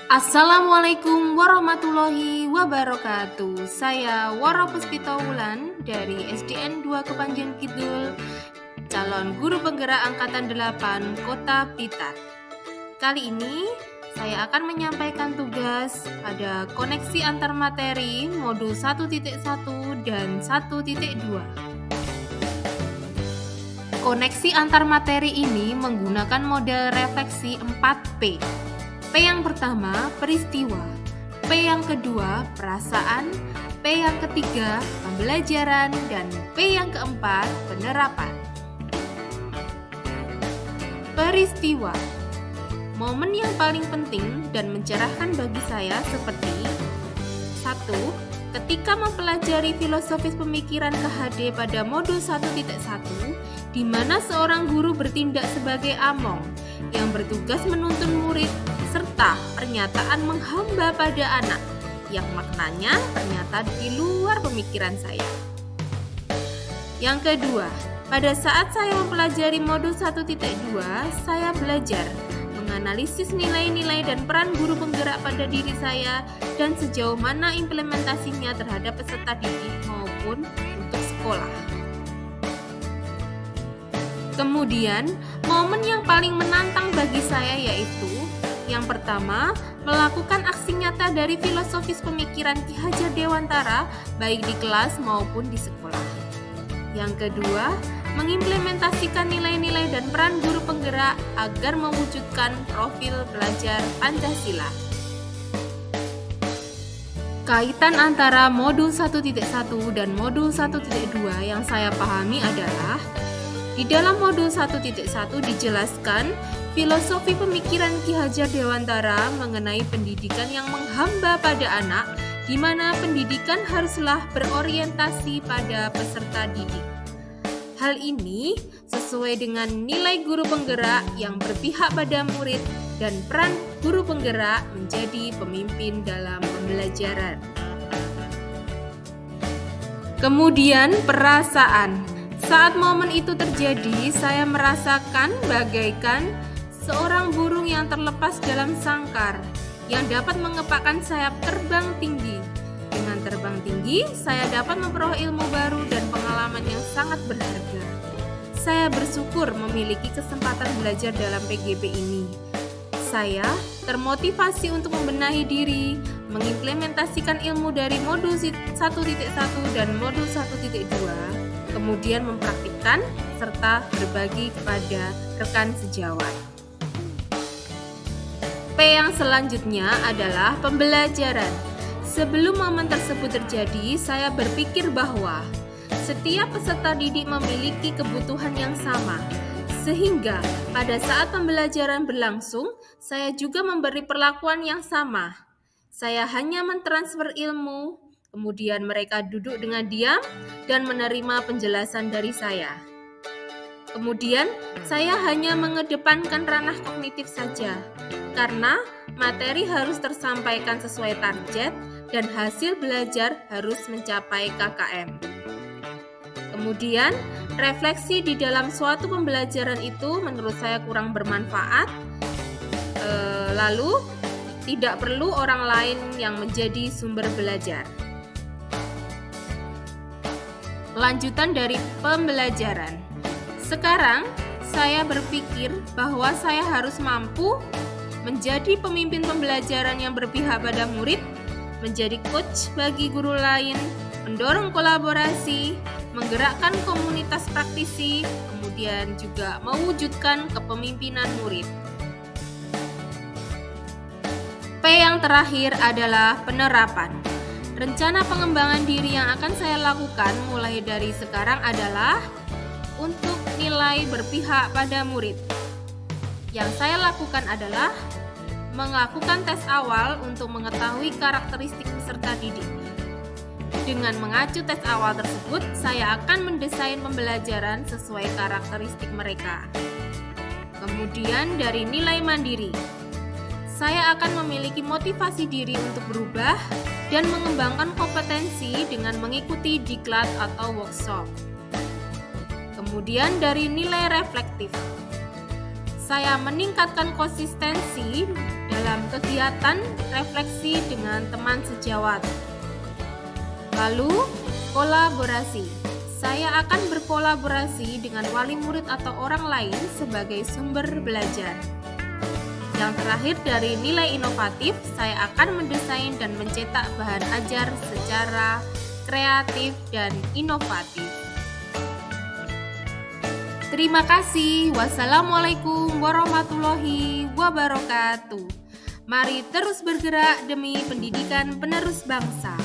Assalamualaikum warahmatullahi wabarakatuh. Saya Wara Puspita Wulan dari SDN 2 Kepanjen Kidul, calon guru penggerak angkatan 8 Kota Blitar. Kali ini saya akan menyampaikan tugas pada koneksi antar materi modul 1.1 dan 1.2. Koneksi antar materi ini menggunakan model refleksi 4P. P yang pertama, peristiwa. P yang kedua, perasaan. P yang ketiga, pembelajaran. Dan P yang keempat, penerapan. Peristiwa. Momen yang paling penting dan mencerahkan bagi saya seperti 1. Ketika mempelajari filosofis pemikiran KHD pada modul 1.1, di mana seorang guru bertindak sebagai among yang bertugas menuntun murid serta pernyataan menghamba pada anak yang maknanya ternyata di luar pemikiran saya. Yang kedua, pada saat saya mempelajari modul 1.2, saya belajar menganalisis nilai-nilai dan peran guru penggerak pada diri saya dan sejauh mana implementasinya terhadap peserta didik maupun untuk sekolah. Kemudian, momen yang paling menantang bagi saya yaitu yang pertama, melakukan aksi nyata dari filosofis pemikiran Ki Hajar Dewantara baik di kelas maupun di sekolah. Yang kedua, mengimplementasikan nilai-nilai dan peran guru penggerak agar mewujudkan profil belajar Pancasila. Kaitan antara modul 1.1 dan modul 1.2 yang saya pahami adalah di dalam modul 1.1 dijelaskan filosofi pemikiran Ki Hajar Dewantara mengenai pendidikan yang menghamba pada anak, di mana pendidikan haruslah berorientasi pada peserta didik. Hal ini sesuai dengan nilai guru penggerak yang berpihak pada murid dan peran guru penggerak menjadi pemimpin dalam pembelajaran. Kemudian perasaan. Saat momen itu terjadi, saya merasakan bagaikan seorang burung yang terlepas dalam sangkar, yang dapat mengepakkan sayap terbang tinggi. Dengan terbang tinggi, saya dapat memperoleh ilmu baru dan pengalaman yang sangat berharga. Saya bersyukur memiliki kesempatan belajar dalam PGP ini. Saya termotivasi untuk membenahi diri, mengimplementasikan ilmu dari modul 1.1 dan modul 1.2, kemudian mempraktikkan serta berbagi kepada rekan sejawat. P yang selanjutnya adalah pembelajaran. Sebelum momen tersebut terjadi, saya berpikir bahwa setiap peserta didik memiliki kebutuhan yang sama, sehingga pada saat pembelajaran berlangsung, saya juga memberi perlakuan yang sama. Saya hanya mentransfer ilmu, kemudian mereka duduk dengan diam dan menerima penjelasan dari saya. Kemudian, saya hanya mengedepankan ranah kognitif saja, karena materi harus tersampaikan sesuai target dan hasil belajar harus mencapai KKM. Kemudian, refleksi di dalam suatu pembelajaran itu menurut saya kurang bermanfaat, lalu tidak perlu orang lain yang menjadi sumber belajar. Lanjutan dari pembelajaran. Sekarang, saya berpikir bahwa saya harus mampu menjadi pemimpin pembelajaran yang berpihak pada murid, menjadi coach bagi guru lain, mendorong kolaborasi, menggerakkan komunitas praktisi, kemudian juga mewujudkan kepemimpinan murid. P yang terakhir adalah penerapan. Rencana pengembangan diri yang akan saya lakukan mulai dari sekarang adalah untuk nilai berpihak pada murid. Yang saya lakukan adalah melakukan tes awal untuk mengetahui karakteristik peserta didik. Dengan mengacu tes awal tersebut, saya akan mendesain pembelajaran sesuai karakteristik mereka. Kemudian dari nilai mandiri, saya akan memiliki motivasi diri untuk berubah dan mengembangkan kompetensi dengan mengikuti diklat atau workshop. Kemudian dari nilai reflektif, Saya meningkatkan konsistensi dalam kegiatan refleksi dengan teman sejawat. Lalu, kolaborasi. Saya akan berkolaborasi dengan wali murid atau orang lain sebagai sumber belajar. Yang terakhir, dari nilai inovatif, saya akan mendesain dan mencetak bahan ajar secara kreatif dan inovatif. Terima kasih. Wassalamualaikum warahmatullahi wabarakatuh. Mari terus bergerak demi pendidikan penerus bangsa.